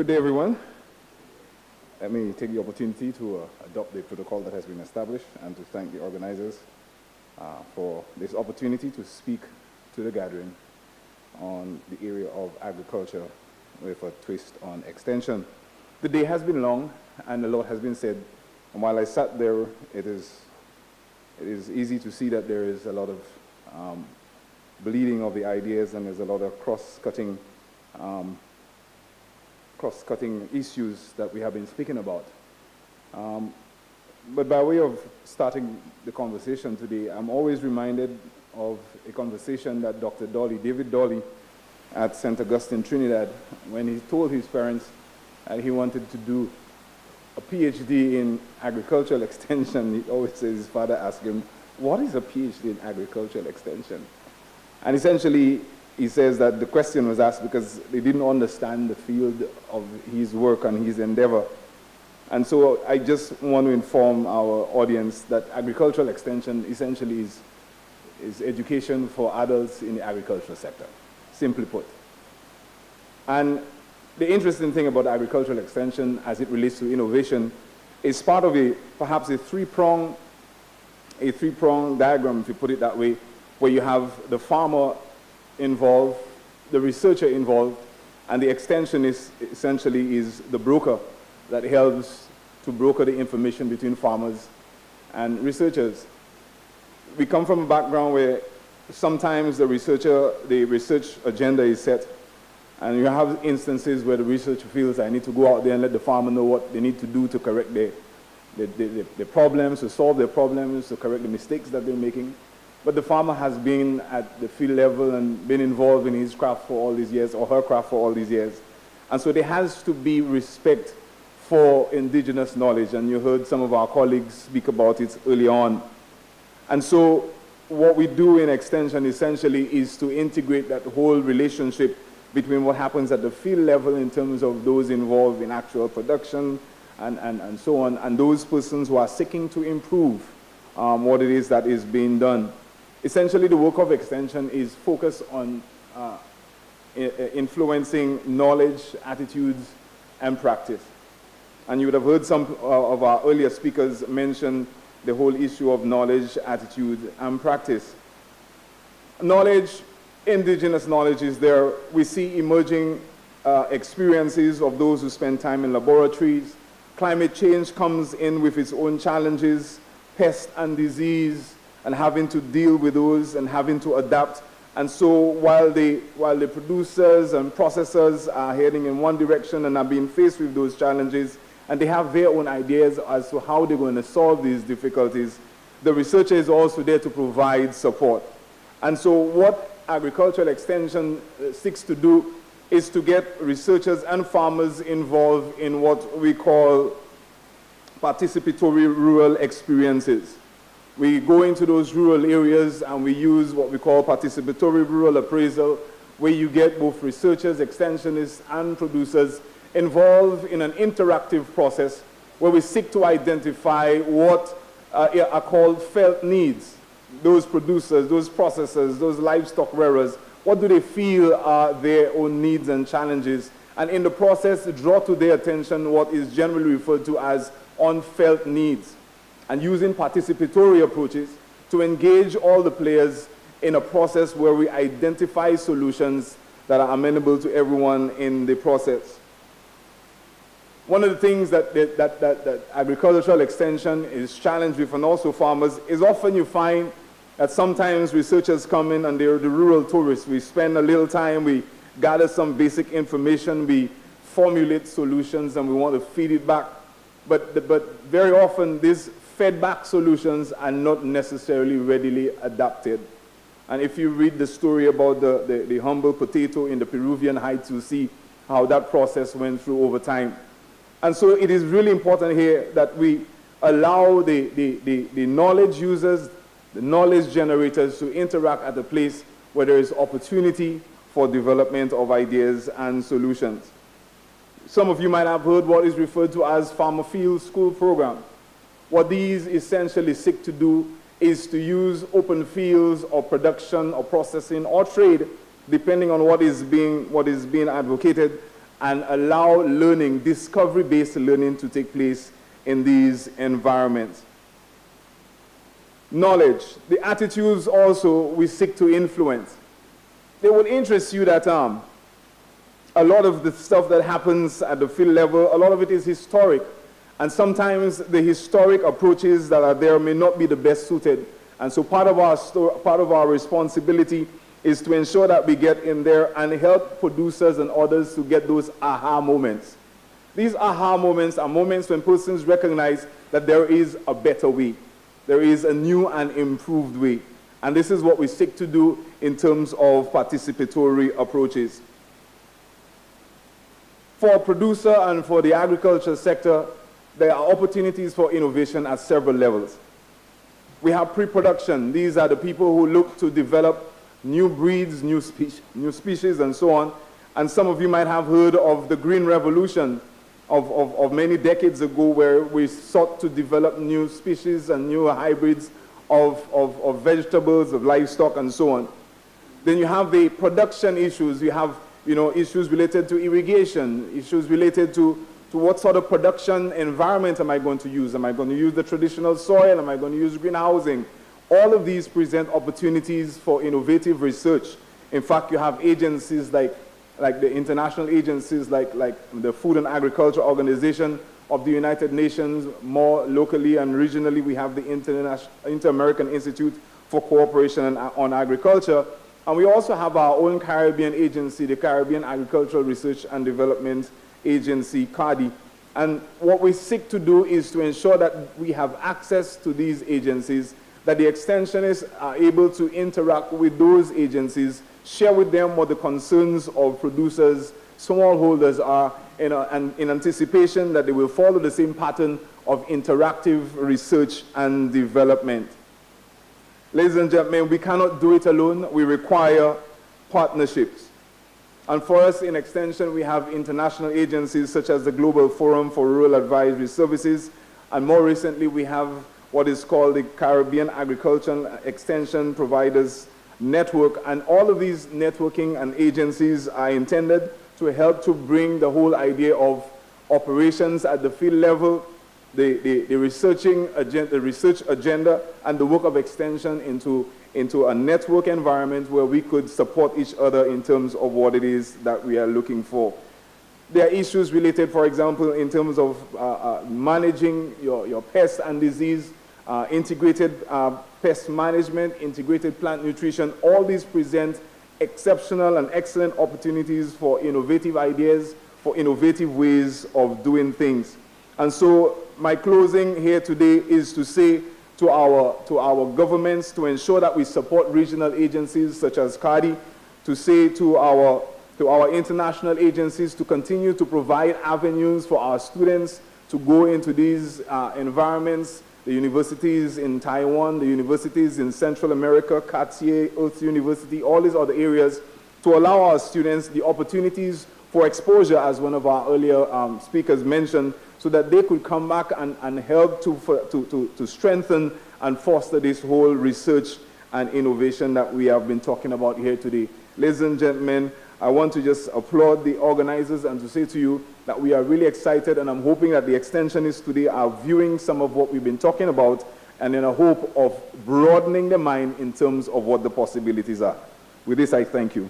day, everyone. Let me take the opportunity to adopt the protocol that has been established and to thank the organizers for this opportunity to speak to the gathering on the area of agriculture with a twist on extension. The day has been long and a lot has been said, and while I sat there, it is easy to see that there is a lot of bleeding of the ideas, and there's a lot of cross-cutting issues that we have been speaking about. But by way of starting the conversation today, I'm always reminded of a conversation that Dr. David Dolly at St. Augustine, Trinidad, when he told his parents that he wanted to do a PhD in agricultural extension. He always says his father asked him, "What is a PhD in agricultural extension?" And essentially, he says that the question was asked because they didn't understand the field of his work and his endeavor. And so I just want to inform our audience that agricultural extension essentially is education for adults in the agricultural sector, simply put. And the interesting thing about agricultural extension as it relates to innovation is part of perhaps a three-prong diagram, if you put it that way, where you have the farmer involved, the researcher involved, and the extensionist essentially is the broker that helps to broker the information between farmers and researchers. We come from a background where sometimes the research agenda is set, and you have instances where the researcher feels, I need to go out there and let the farmer know what they need to do to correct their problems, to solve their problems, to correct the mistakes that they're making. But the farmer has been at the field level and been involved in his craft for all these years, or her craft for all these years. And so there has to be respect for indigenous knowledge, and you heard some of our colleagues speak about it early on. And so what we do in extension essentially is to integrate that whole relationship between what happens at the field level in terms of those involved in actual production and so on, and those persons who are seeking to improve what it is that is being done. Essentially, the work of extension is focused on influencing knowledge, attitudes, and practice. And you would have heard some of our earlier speakers mention the whole issue of knowledge, attitude, and practice. Knowledge, indigenous knowledge is there. We see emerging experiences of those who spend time in laboratories. Climate change comes in with its own challenges, pest and disease, and having to deal with those and having to adapt. And so while the producers and processors are heading in one direction and are being faced with those challenges, and they have their own ideas as to how they're going to solve these difficulties, the researcher is also there to provide support. And so what agricultural extension seeks to do is to get researchers and farmers involved in what we call participatory rural experiences. We go into those rural areas and we use what we call participatory rural appraisal, where you get both researchers, extensionists, and producers involved in an interactive process where we seek to identify what are called felt needs. Those producers, those processors, those livestock rearers, what do they feel are their own needs and challenges? And in the process, draw to their attention what is generally referred to as unfelt needs, and using participatory approaches to engage all the players in a process where we identify solutions that are amenable to everyone in the process. One of the things that agricultural extension is challenged with, and also farmers, is often you find that sometimes researchers come in and they're the rural tourists. We spend a little time, we gather some basic information, we formulate solutions, and we want to feed it back. But very often these fed-back solutions are not necessarily readily adapted. And if you read the story about the humble potato in the Peruvian Heights, you'll see how that process went through over time. And so it is really important here that we allow the knowledge users, the knowledge generators to interact at a place where there is opportunity for development of ideas and solutions. Some of you might have heard what is referred to as farmer field school program. What these essentially seek to do is to use open fields or production or processing or trade, depending on what is being advocated, and allow learning, discovery-based learning, to take place in these environments. Knowledge. The attitudes also we seek to influence. They will interest you that a lot of the stuff that happens at the field level, a lot of it is historic. And sometimes the historic approaches that are there may not be the best suited. And so part of our responsibility is to ensure that we get in there and help producers and others to get those aha moments. These aha moments are moments when persons recognize that there is a better way. There is a new and improved way. And this is what we seek to do in terms of participatory approaches. For a producer and for the agriculture sector, there are opportunities for innovation at several levels. We have pre-production. These are the people who look to develop new breeds, new species, and so on. And some of you might have heard of the Green Revolution of many decades ago, where we sought to develop new species and new hybrids of vegetables, of livestock, and so on. Then you have the production issues. You have issues related to irrigation, issues related to what sort of production environment am I going to use? Am I going to use the traditional soil? Am I going to use greenhousing? All of these present opportunities for innovative research. In fact, you have agencies like the international agencies like the Food and Agriculture Organization of the United Nations. More locally and regionally, we have the Inter-American Institute for Cooperation on Agriculture. And we also have our own Caribbean agency, the Caribbean Agricultural Research and Development Agency, CARDI. And what we seek to do is to ensure that we have access to these agencies, that the extensionists are able to interact with those agencies, share with them what the concerns of producers, smallholders are, and in anticipation that they will follow the same pattern of interactive research and development. Ladies and gentlemen, we cannot do it alone. We require partnerships. And for us in Extension, we have international agencies such as the Global Forum for Rural Advisory Services, and more recently we have what is called the Caribbean Agricultural Extension Providers Network. And all of these networking and agencies are intended to help to bring the whole idea of operations at the field level, the research agenda, and the work of extension into a network environment where we could support each other in terms of what it is that we are looking for. There are issues related, for example, in terms of managing your pest and disease, integrated pest management, integrated plant nutrition. All these present exceptional and excellent opportunities for innovative ideas, for innovative ways of doing things. And so my closing here today is to say to our governments to ensure that we support regional agencies such as CARDI, to say to our international agencies to continue to provide avenues for our students to go into these environments, the universities in Taiwan, the universities in Central America, Cartier, Earth University, all these other areas, to allow our students the opportunities for exposure, as one of our earlier speakers mentioned, so that they could come back and help to strengthen and foster this whole research and innovation that we have been talking about here today. Ladies and gentlemen, I want to just applaud the organizers and to say to you that we are really excited, and I'm hoping that the extensionists today are viewing some of what we've been talking about and in a hope of broadening the mind in terms of what the possibilities are. With this, I thank you.